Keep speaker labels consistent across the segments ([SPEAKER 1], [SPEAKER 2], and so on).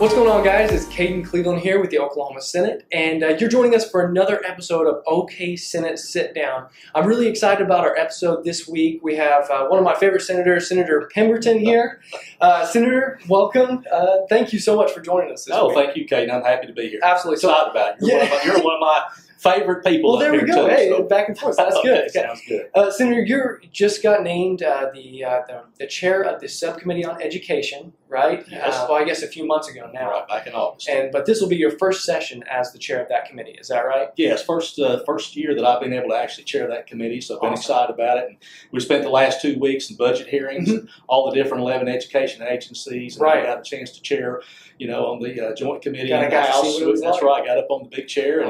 [SPEAKER 1] What's going on, guys? It's Caden Cleveland here with the Oklahoma Senate, and you're joining us for another episode of OK Senate Sit Down. I'm really excited about our episode this week. We have one of my favorite senators, Senator Pemberton, here. Senator, welcome. Thank you so much for joining us this week.
[SPEAKER 2] Thank you, Caden. I'm happy to be here.
[SPEAKER 1] Absolutely.
[SPEAKER 2] Excited about it. You're one of my favorite people.
[SPEAKER 1] Well, there we go. Hey, back and forth. That's good.
[SPEAKER 2] Okay, sounds good.
[SPEAKER 1] Senator, you just got named the chair of the Subcommittee on Education, right?
[SPEAKER 2] Yes.
[SPEAKER 1] Well, I guess a few months ago now.
[SPEAKER 2] Right, back in August.
[SPEAKER 1] But this will be your first session as the chair of that committee. Is that right?
[SPEAKER 2] Yes, first year that I've been able to actually chair that committee, so I've been excited about it. And we spent the last 2 weeks in budget hearings, all the different 11 education agencies, and I got a chance to chair, on the joint committee in the House. That's right. I got up on the big chair and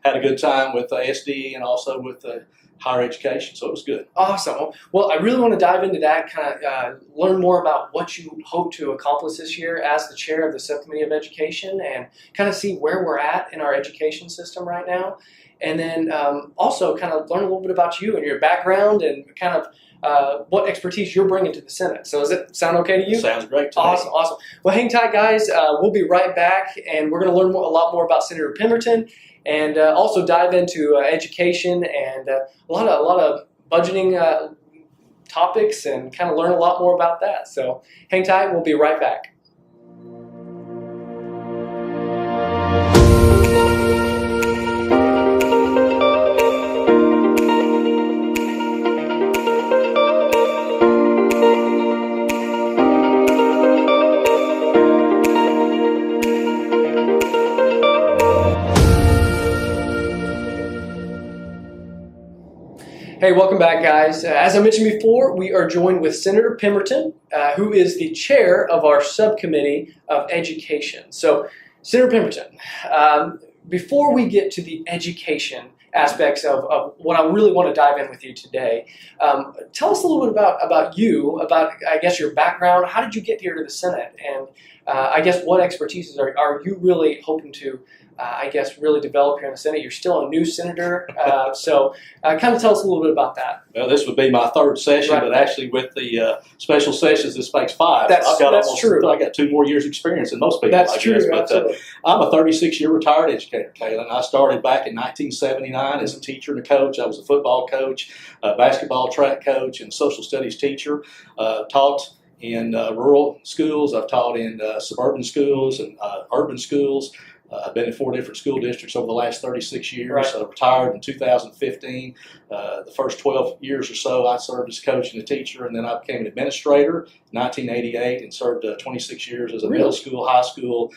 [SPEAKER 2] had a good time with SDE and also with higher education, so it was good.
[SPEAKER 1] Awesome. Well, I really want to dive into that, kind of learn more about what you hope to accomplish this year as the chair of the Subcommittee of Education, and kind of see where we're at in our education system right now. And then also kind of learn a little bit about you and your background and kind of what expertise you're bringing to the Senate. So does it sound okay to you?
[SPEAKER 2] Sounds great to me.
[SPEAKER 1] Awesome. Well, hang tight, guys. We'll be right back, and we're going to learn a lot more about Senator Pemberton, and also dive into education and a lot of budgeting topics, and kind of learn a lot more about that. So hang tight. We'll be right back. Hey, welcome back, guys. As I mentioned before, we are joined with Senator Pemberton, who is the chair of our Subcommittee of Education. So, Senator Pemberton, before we get to the education aspects of what I really want to dive in with you today, tell us a little bit about you, about, I guess, your background. How did you get here to the Senate? And I guess what expertise are you really hoping to really develop here in the Senate? You're still a new senator, so kind of tell us a little bit about that.
[SPEAKER 2] Well, this would be my third session, but actually with the special sessions, this makes 5.
[SPEAKER 1] That's true.
[SPEAKER 2] I got 2 more years experience than most people.
[SPEAKER 1] That's true.
[SPEAKER 2] But I'm a 36-year retared educator, Kaylin. I started back in 1979 as a teacher and a coach. I was a football coach, a basketball track coach, and a social studies teacher. Taught in rural schools. I've taught in suburban schools and urban schools. I've been in 4 different school districts over the last 36 years.
[SPEAKER 1] Right.
[SPEAKER 2] I retired in 2015. The first 12 years or so, I served as a coach and a teacher, and then I became an administrator in 1988 and served 26 years as a middle school, high school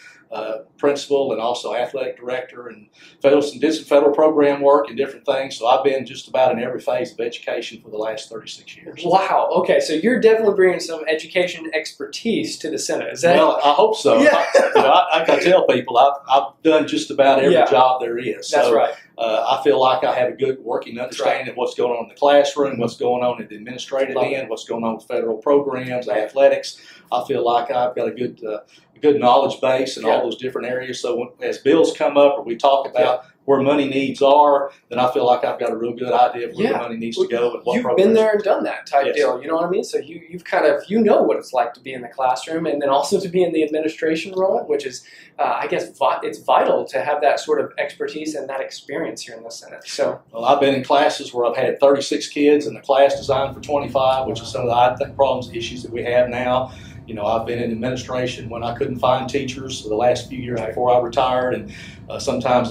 [SPEAKER 2] principal, and also athletic director, and did some federal program work and different things. So I've been just about in every phase of education for the last 36 years.
[SPEAKER 1] Wow. Okay, so you're definitely bringing some education expertise to the Senate. Is that?
[SPEAKER 2] Well, I hope so.
[SPEAKER 1] Yeah.
[SPEAKER 2] I tell people I've done just about every job there is.
[SPEAKER 1] That's right.
[SPEAKER 2] I feel like I have a good working understanding of what's going on in the classroom, what's going on at the administrative end, what's going on with federal programs, athletics. I feel like I've got a good knowledge base in all those different areas. So as bills come up or we talk about where money needs are, then I feel like I've got a real good idea of where the money needs to go and what
[SPEAKER 1] You've
[SPEAKER 2] programs.
[SPEAKER 1] been there and done that type deal, you know what I mean? So you've kind of, what it's like to be in the classroom, and then also to be in the administration role, which is, I guess, it's vital to have that sort of expertise and that experience here in the Senate. So,
[SPEAKER 2] well, I've been in classes where I've had 36 kids in a class designed for 25, which is some of the problems, issues that we have now. I've been in administration when I couldn't find teachers for the last few years before I retired, and sometimes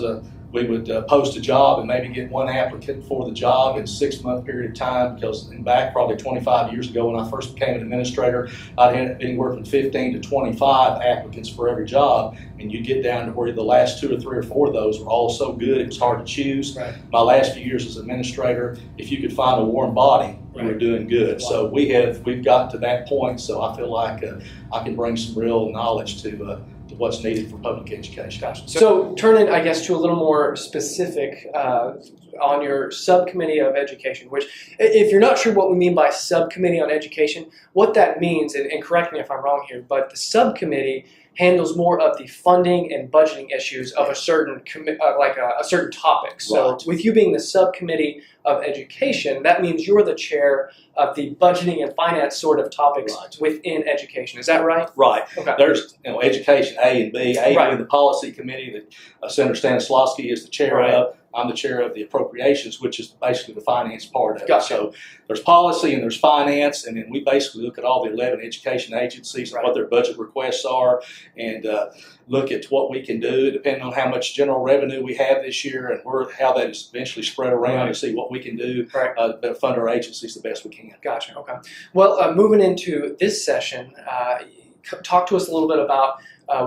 [SPEAKER 2] we would post a job and maybe get 1 applicant for the job in a 6-month period of time, because back probably 25 years ago when I first became an administrator, I'd had anywhere from 15 to 25 applicants for every job, and you get down to where the last 2 or 3 or 4 of those were all so good it was hard to choose.
[SPEAKER 1] Right.
[SPEAKER 2] My last few years as administrator, if you could find a warm body, you were doing good. Wow. So we've gotten to that point, so I feel like I can bring some real knowledge to what's needed for public education.
[SPEAKER 1] Gotcha. So turning, I guess, to a little more specific on your Subcommittee of Education, which, if you're not sure what we mean by Subcommittee on Education, what that means, and correct me if I'm wrong here, but the subcommittee handles more of the funding and budgeting issues of a certain a certain topic. So
[SPEAKER 2] Right.
[SPEAKER 1] with you being the subcommittee of education, that means you're the chair of the budgeting and finance sort of topics
[SPEAKER 2] Right.
[SPEAKER 1] within education. Is that right?
[SPEAKER 2] Right.
[SPEAKER 1] Okay.
[SPEAKER 2] There's education A and B. A
[SPEAKER 1] Right.
[SPEAKER 2] being the policy committee that Senator Stanislawski is the chair
[SPEAKER 1] Right.
[SPEAKER 2] of. I'm the chair of the appropriations, which is basically the finance part of it.
[SPEAKER 1] Gotcha.
[SPEAKER 2] So there's policy and there's finance, and then we basically look at all the 11 education agencies and
[SPEAKER 1] Right.
[SPEAKER 2] what their budget requests are, and look at what we can do depending on how much general revenue we have this year and how that is eventually spread around,
[SPEAKER 1] Right.
[SPEAKER 2] and see what we can do
[SPEAKER 1] Right.
[SPEAKER 2] to fund our agencies the best we can.
[SPEAKER 1] Gotcha. Okay. Well, moving into this session, talk to us a little bit about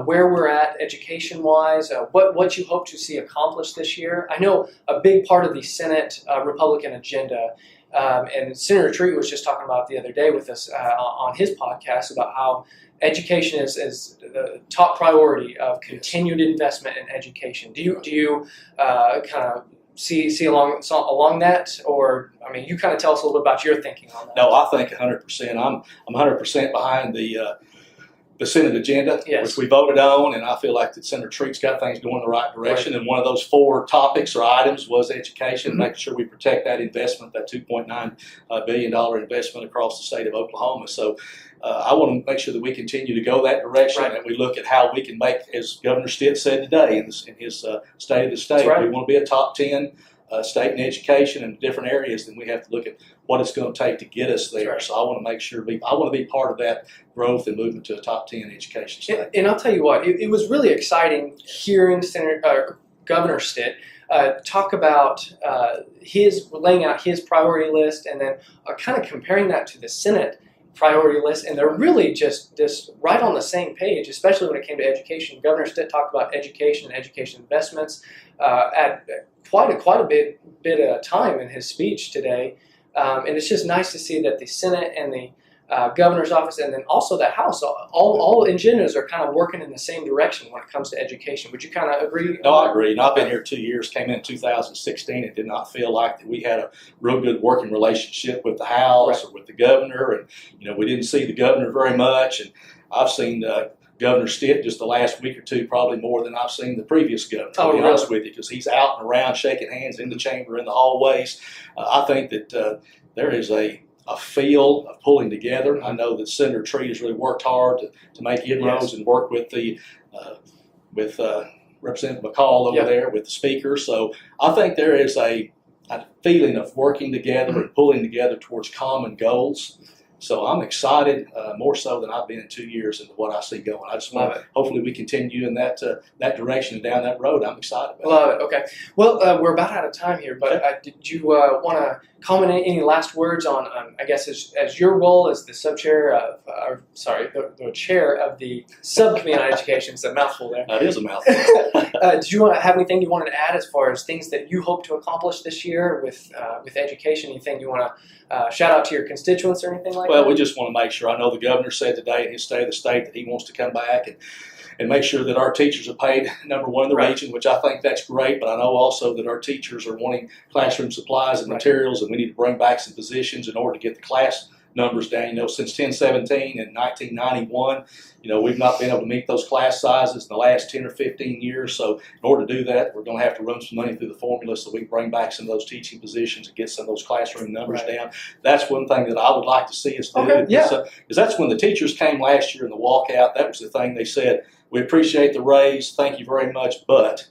[SPEAKER 1] where we're at education-wise, what you hope to see accomplished this year. I know a big part of the Senate Republican agenda, and Senator Treat was just talking about the other day with us on his podcast about how education is the top priority of continued investment in education. Do you kind of see along that, or I mean, you kind of tell us a little bit about your thinking on that.
[SPEAKER 2] No, I think 100%. I'm 100% behind the Senate agenda,
[SPEAKER 1] Yes.
[SPEAKER 2] which we voted on, and I feel like that Senator Treat's got things going in the right direction. And one of those 4 topics or items was education, making sure we protect that investment, that $2.9 billion investment across the state of Oklahoma. So I want to make sure that we continue to go that direction,
[SPEAKER 1] Right.
[SPEAKER 2] and we look at how we can make, as Governor Stitt said today in his State of the State,
[SPEAKER 1] right.
[SPEAKER 2] we want to be a top 10 state in education in different areas. Then we have to look at what it's going to take to get us there.
[SPEAKER 1] Right.
[SPEAKER 2] So I want to make sure I want to be part of that growth and movement to a top 10 education state.
[SPEAKER 1] And I'll tell you what, it was really exciting hearing Governor Stitt talk about laying out his priority list, and then kind of comparing that to the Senate priority list, and they're really just right on the same page, especially when it came to education. Governor Stitt talked about education and education investments at quite a bit of time in his speech today, and it's just nice to see that the Senate and the governor's office, and then also the House, all agendas are kind of working in the same direction when it comes to education. Would you kind of agree?
[SPEAKER 2] No, I agree. And I've been here 2 years, came in 2016, and did not feel like that we had a real good working relationship with the House or with the governor. And, we didn't see the governor very much. And I've seen Governor Stitt just the last week or two, probably more than I've seen the previous governor, to be honest with you, because he's out and around shaking hands in the chamber, in the hallways. I think that there is a feel of pulling together. I know that Senator Treat has really worked hard to make inroads and work with Representative McCall over there with the speaker. So I think there is a feeling of working together and pulling together towards common goals. So I'm excited, more so than I've been in 2 years, into what I see going. I just want to, hopefully we continue in that direction and down that road. I'm excited about it.
[SPEAKER 1] Love it. Okay. Well, we're about out of time here, but did you want to comment any last words on I guess, as your role as the chair of the Subcommittee on Education? It's a mouthful there.
[SPEAKER 2] That is a mouthful.
[SPEAKER 1] Did you want to have anything you wanted to add as far as things that you hope to accomplish this year with education? Anything you want to shout out to your constituents or anything like that?
[SPEAKER 2] Well, we just want to make sure. I know the governor said today in his State of the State that he wants to come back and make sure that our teachers are paid number one in the region, which I think that's great. But I know also that our teachers are wanting classroom supplies and materials, and we need to bring back some positions in order to get the class numbers down. Since 1017 and 1991, we've not been able to meet those class sizes in the last 10 or 15 years. So in order to do that, we're going to have to run some money through the formula so we can bring back some of those teaching positions and get some of those classroom numbers down. That's one thing that I would like to see us do. Because that's when the teachers came last year in the walkout. That was the thing they said. We appreciate the raise. Thank you very much, but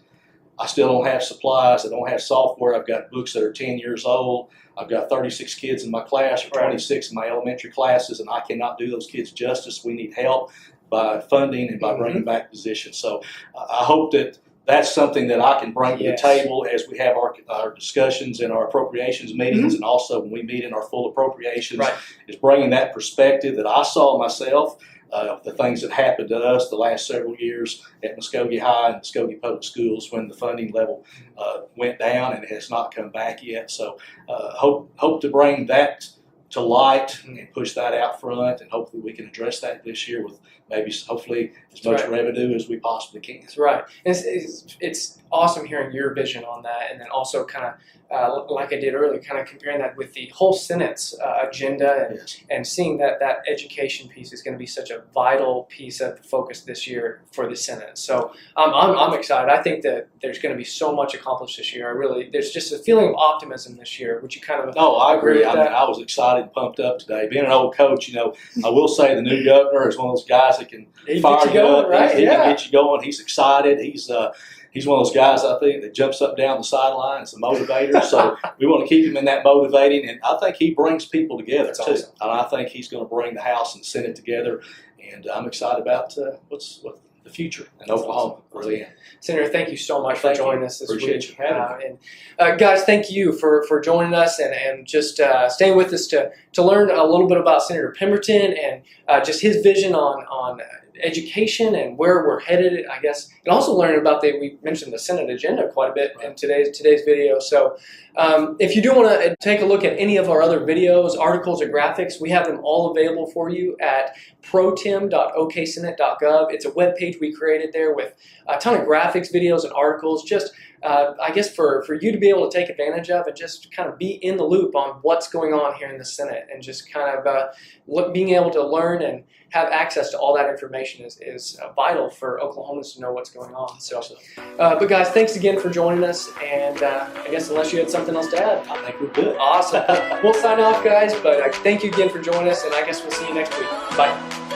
[SPEAKER 2] I still don't have supplies. I don't have software. I've got books that are 10 years old. I've got 36 kids in my class, or 26 in my elementary classes, and I cannot do those kids justice. We need help by funding and by bringing back positions. So I hope that that's something that I can bring to the table as we have our discussions in our appropriations meetings, and also when we meet in our full appropriations, is bringing that perspective that I saw myself, the things that happened to us the last several years at Muskogee High and Muskogee Public Schools when the funding level went down, and it has not come back yet. So hope to bring that to light and push that out front, and hopefully we can address that this year with maybe hopefully as much revenue as we possibly can.
[SPEAKER 1] That's right. And it's awesome hearing your vision on that, and then also kind of like I did earlier, kind of comparing that with the whole Senate's agenda, and seeing that education piece is going to be such a vital piece of the focus this year for the Senate. So I'm excited. I think that there's going to be so much accomplished this year. There's just a feeling of optimism this year. Would you kind of
[SPEAKER 2] I agree.
[SPEAKER 1] with that?
[SPEAKER 2] I was excited and pumped up today. Being an old coach, I will say the new governor is one of those guys that can fire you up.
[SPEAKER 1] Right?
[SPEAKER 2] He can get you going. He's excited. He's one of those guys, I think, that jumps up down the sideline. It's a motivator. So we want to keep him in that motivating. And I think he brings people together,
[SPEAKER 1] That's
[SPEAKER 2] too.
[SPEAKER 1] awesome.
[SPEAKER 2] And I think he's going to bring the House and Senate together. And I'm excited about what's the future in Oklahoma. Really am.
[SPEAKER 1] Senator, thank you so much for joining us this
[SPEAKER 2] Appreciate
[SPEAKER 1] week.
[SPEAKER 2] you having me.
[SPEAKER 1] And guys, thank you for joining us and just staying with us to learn a little bit about Senator Pemberton and just his vision on education and where we're headed, I guess, and also learning about we mentioned the Senate agenda quite a bit in today's video. So if you do want to take a look at any of our other videos, articles, or graphics, we have them all available for you at protem.oksenate.gov. It's a web page we created there with a ton of graphics, videos, and articles, just I guess for you to be able to take advantage of and just kind of be in the loop on what's going on here in the Senate, and just kind of being able to learn and have access to all that information is vital for Oklahomans to know what's going on. So, but guys, thanks again for joining us, and I guess unless you had something else to add.
[SPEAKER 2] I think we're good.
[SPEAKER 1] Awesome. We'll sign off, guys, but thank you again for joining us, and I guess we'll see you next week. Bye.